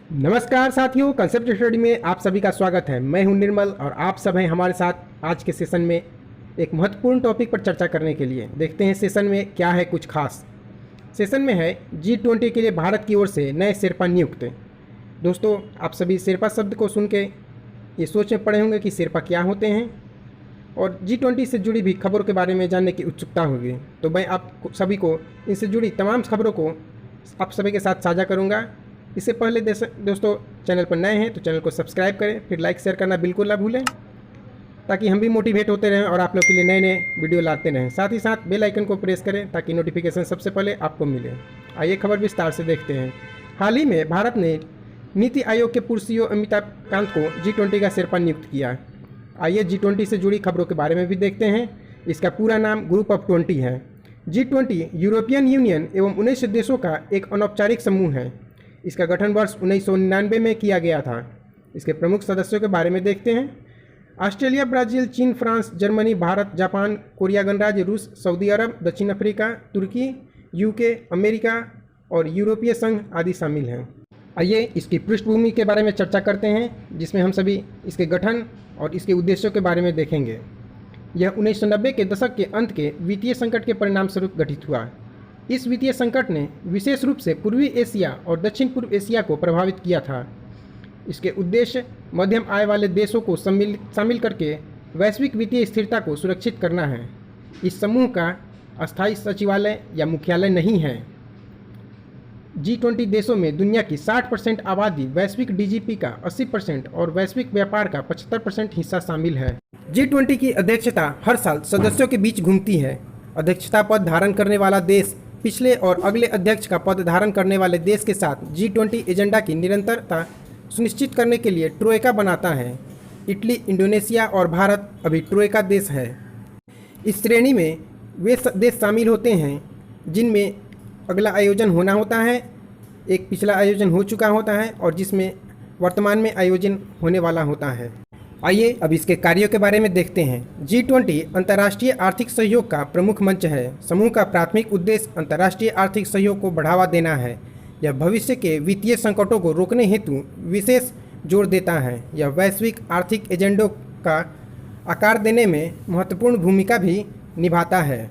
नमस्कार साथियों, concept study में आप सभी का स्वागत है। मैं हूं निर्मल और आप सब हैं हमारे साथ आज के सेशन में एक महत्वपूर्ण टॉपिक पर चर्चा करने के लिए। देखते हैं सेशन में क्या है कुछ खास। सेशन में है G20 के लिए भारत की ओर से नए शेरपा नियुक्त। दोस्तों, आप सभी शेरपा शब्द को सुन के ये सोच में पड़े होंगे कि शेरपा क्या होते हैं और G20 से जुड़ी भी खबरों के बारे में जानने की उत्सुकता होगी। तो मैं आप सभी को इनसे जुड़ी तमाम खबरों को आप सभी के साथ साझा करूँगा। इससे पहले दोस्तों, चैनल पर नए हैं तो चैनल को सब्सक्राइब करें, फिर लाइक शेयर करना बिल्कुल ना भूलें, ताकि हम भी मोटिवेट होते रहें और आप लोग के लिए नए नए वीडियो लाते रहें। साथ ही साथ बेल आइकन को प्रेस करें ताकि नोटिफिकेशन सबसे पहले आपको मिले। आइए खबर विस्तार से देखते हैं। हाल ही में भारत ने नीति आयोग के पूर्व CEO अमिताभ कांत को G20 का शेरपा नियुक्त किया। आइए G20 से जुड़ी खबरों के बारे में भी देखते हैं। इसका पूरा नाम ग्रुप ऑफ 20 है। G20 यूरोपियन यूनियन एवं 19 देशों का एक अनौपचारिक समूह है। इसका गठन वर्ष 1999 में किया गया था। इसके प्रमुख सदस्यों के बारे में देखते हैं। ऑस्ट्रेलिया, ब्राज़ील, चीन, France, Germany, Bharat, Japan, Korea गणराज्य, रूस, सऊदी अरब, दक्षिण अफ्रीका, तुर्की, UK, अमेरिका और यूरोपीय संघ आदि शामिल हैं। आइए इसकी पृष्ठभूमि के बारे में चर्चा करते हैं, जिसमें हम सभी इसके गठन और इसके उद्देश्यों के बारे में देखेंगे। यह 1990 के दशक के अंत के वित्तीय संकट के परिणाम स्वरूप गठित हुआ। इस वित्तीय संकट ने विशेष रूप से पूर्वी एशिया और दक्षिण पूर्व एशिया को प्रभावित किया था। इसके उद्देश्य मध्यम आय वाले देशों को शामिल करके वैश्विक वित्तीय स्थिरता को सुरक्षित करना है। इस समूह का अस्थायी सचिवालय या मुख्यालय नहीं है। G20 देशों में दुनिया की 60% आबादी, वैश्विक DGP का 80% और वैश्विक व्यापार का 75% हिस्सा शामिल है। G20 की अध्यक्षता हर साल सदस्यों के बीच घूमती है। अध्यक्षता पद धारण करने वाला देश पिछले और अगले अध्यक्ष का पद धारण करने वाले देश के साथ G20 एजेंडा की निरंतरता सुनिश्चित करने के लिए ट्रोइका बनाता है। इटली, इंडोनेशिया और भारत अभी ट्रोइका देश है। इस श्रेणी में वे देश शामिल होते हैं जिनमें अगला आयोजन होना होता है, एक पिछला आयोजन हो चुका होता है और जिसमें वर्तमान में आयोजन होने वाला होता है। आइए अब इसके कार्यों के बारे में देखते हैं। G20 अंतर्राष्ट्रीय आर्थिक सहयोग का प्रमुख मंच है। समूह का प्राथमिक उद्देश्य अंतर्राष्ट्रीय आर्थिक सहयोग को बढ़ावा देना है। यह भविष्य के वित्तीय संकटों को रोकने हेतु विशेष जोर देता है। यह वैश्विक आर्थिक एजेंडों का आकार देने में महत्वपूर्ण भूमिका भी निभाता है।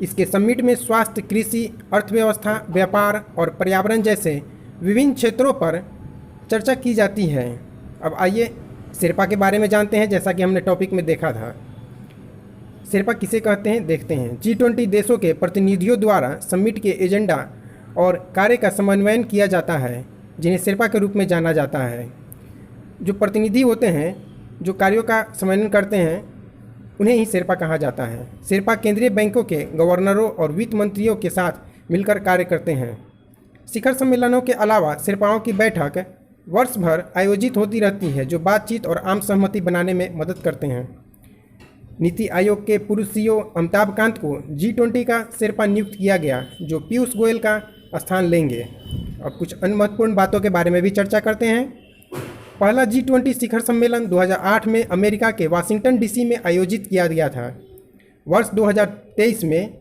इसके समिट में स्वास्थ्य, कृषि, अर्थव्यवस्था, व्यापार और पर्यावरण जैसे विभिन्न क्षेत्रों पर चर्चा की जाती है। अब आइए शेरपा के बारे में जानते हैं। जैसा कि हमने टॉपिक में देखा था, शेरपा किसे कहते हैं देखते हैं। G20 देशों के प्रतिनिधियों द्वारा समिट के एजेंडा और कार्य का समन्वयन किया जाता है, जिन्हें शेरपा के रूप में जाना जाता है। जो प्रतिनिधि होते हैं, जो कार्यों का समन्वयन करते हैं, उन्हें ही शेरपा कहा जाता है। शेरपा केंद्रीय बैंकों के गवर्नरों और वित्त मंत्रियों के साथ मिलकर कार्य करते हैं। शिखर सम्मेलनों के अलावा शेरपाओं की बैठक वर्ष भर आयोजित होती रहती है, जो बातचीत और आम सहमति बनाने में मदद करते हैं। नीति आयोग के पूर्व CEO अमिताभ कांत को G20 का शेरपा नियुक्त किया गया, जो पीयूष गोयल का स्थान लेंगे। अब कुछ अन्य महत्वपूर्ण बातों के बारे में भी चर्चा करते हैं। पहला G20 शिखर सम्मेलन 2008 में अमेरिका के वाशिंगटन DC में आयोजित किया गया था। वर्ष 2023 में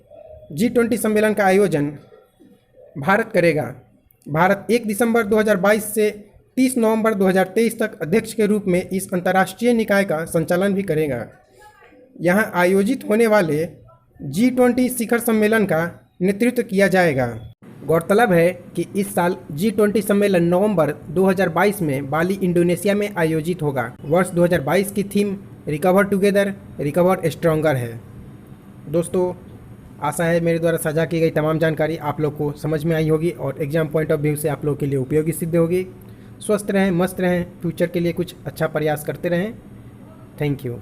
G20 सम्मेलन का आयोजन भारत करेगा। भारत 1 दिसंबर 2022 से 30 नवंबर 2023 तक अध्यक्ष के रूप में इस अंतर्राष्ट्रीय निकाय का संचालन भी करेगा। यहां आयोजित होने वाले G20 शिखर सम्मेलन का नेतृत्व किया जाएगा। गौरतलब है कि इस साल G20 सम्मेलन नवंबर 2022 में बाली, इंडोनेशिया में आयोजित होगा। वर्ष 2022 की theme recover together, recover stronger है। दोस्तों, आशा है मेरे द्वारा साझा की गई तमाम जानकारी आप लोग को समझ में आई होगी और एग्जाम पॉइंट ऑफ व्यू से आप लोग के लिए उपयोगी सिद्ध होगी। स्वस्थ रहें, मस्त रहें, फ्यूचर के लिए कुछ अच्छा प्रयास करते रहें। Thank you.